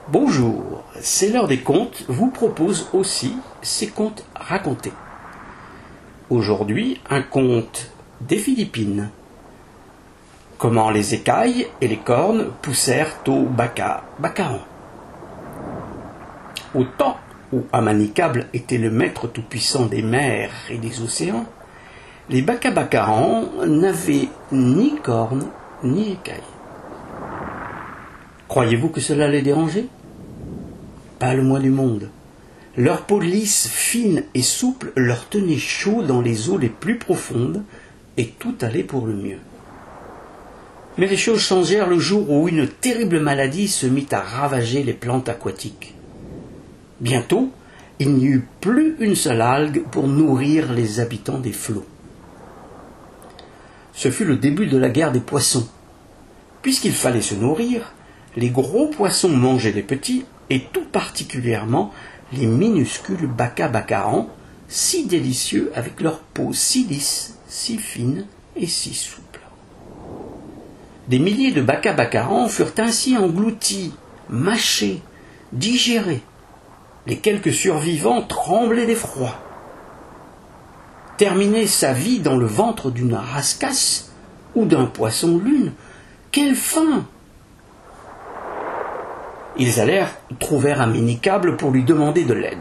Bonjour, c'est l'heure des contes vous propose aussi ces contes racontés. Aujourd'hui, un conte des Philippines. Comment les écailles et les cornes poussèrent au Baka-Bakaran. Au temps où Amanicable était le maître tout-puissant des mers et des océans, les Baka-Bakarans n'avaient ni cornes ni écailles. Croyez-vous que cela les dérangeait? Pas le moins du monde. Leur peau lisse, fine et souple leur tenait chaud dans les eaux les plus profondes et tout allait pour le mieux. Mais les choses changèrent le jour où une terrible maladie se mit à ravager les plantes aquatiques. Bientôt, il n'y eut plus une seule algue pour nourrir les habitants des flots. Ce fut le début de la guerre des poissons. Puisqu'il fallait se nourrir, les gros poissons mangeaient les petits, et tout particulièrement les minuscules Baka-Bakarans, si délicieux avec leur peau si lisse, si fine et si souple. Des milliers de Baka-Bakarans furent ainsi engloutis, mâchés, digérés. Les quelques survivants tremblaient d'effroi. Terminer sa vie dans le ventre d'une rascasse ou d'un poisson-lune, quelle fin! Ils allèrent trouver Amanicable pour lui demander de l'aide.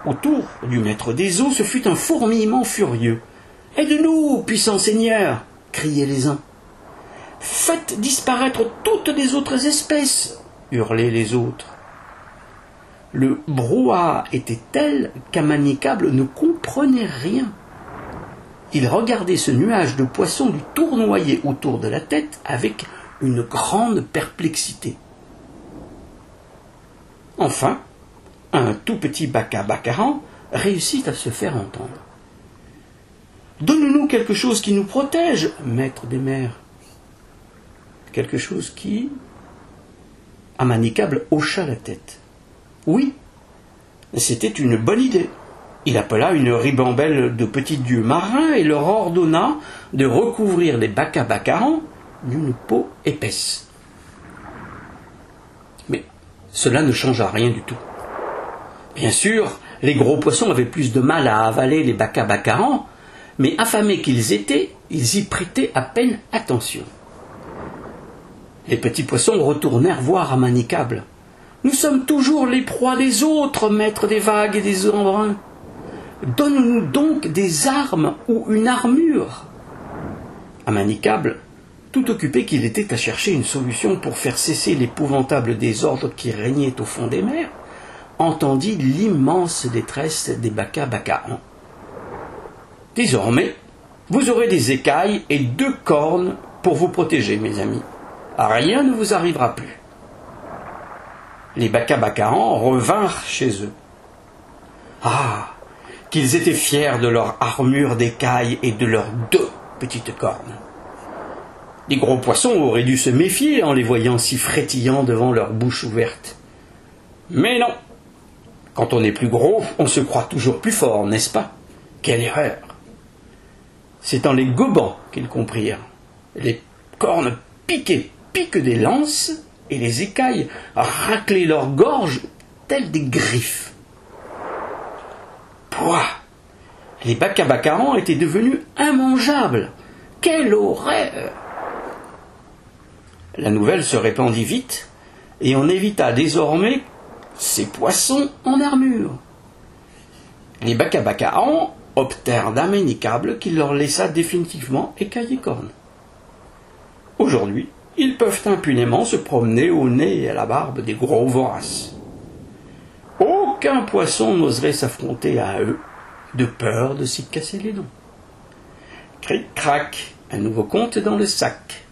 Autour du maître des eaux, ce fut un fourmillement furieux. « Aide-nous, puissant seigneur !» criaient les uns. « Faites disparaître toutes les autres espèces !» hurlaient les autres. Le brouhaha était tel qu'Amanicable ne comprenait rien. Il regardait ce nuage de poissons lui tournoyer autour de la tête avec une grande perplexité. Enfin, un tout petit Baka-Bakaran réussit à se faire entendre. « Donne-nous quelque chose qui nous protège, maître des mers. » Quelque chose qui... Amanicable hocha la tête. Oui, c'était une bonne idée. Il appela une ribambelle de petits dieux marins et leur ordonna de recouvrir les Baka-Bakarans d'une peau épaisse. Mais cela ne changea rien du tout. Bien sûr, les gros poissons avaient plus de mal à avaler les Baka-Bakarans, mais affamés qu'ils étaient, ils y prêtaient à peine attention. Les petits poissons retournèrent voir Amanicable. « Nous sommes toujours les proies des autres, maîtres des vagues et des embruns. Donne-nous donc des armes ou une armure. » Amanicable, tout occupé qu'il était à chercher une solution pour faire cesser l'épouvantable désordre qui régnait au fond des mers, entendit l'immense détresse des Baka-Bakarans. « Désormais, vous aurez des écailles et 2 cornes pour vous protéger, mes amis. Rien ne vous arrivera plus. » Les Baka-Bakarans revinrent chez eux. Ah, qu'ils étaient fiers de leur armure d'écailles et de leurs 2 petites cornes. Les gros poissons auraient dû se méfier en les voyant si frétillants devant leur bouche ouverte. Mais non, quand on est plus gros, on se croit toujours plus fort, n'est-ce pas? Quelle erreur! C'est en les gobant qu'ils comprirent. Les cornes piquaient des lances, et les écailles raclaient leur gorge telles des griffes. Pouah! Les Baka-Bakarans étaient devenus immangeables. Quelle horreur! La nouvelle se répandit vite, et on évita désormais ces poissons en armure. Les Baka-Bakarans optèrent d'Amanicable qui leur laissa définitivement écailles et cornes. Aujourd'hui, ils peuvent impunément se promener au nez et à la barbe des gros voraces. Aucun poisson n'oserait s'affronter à eux, de peur de s'y casser les dents. Cric-crac, un nouveau conte dans le sac.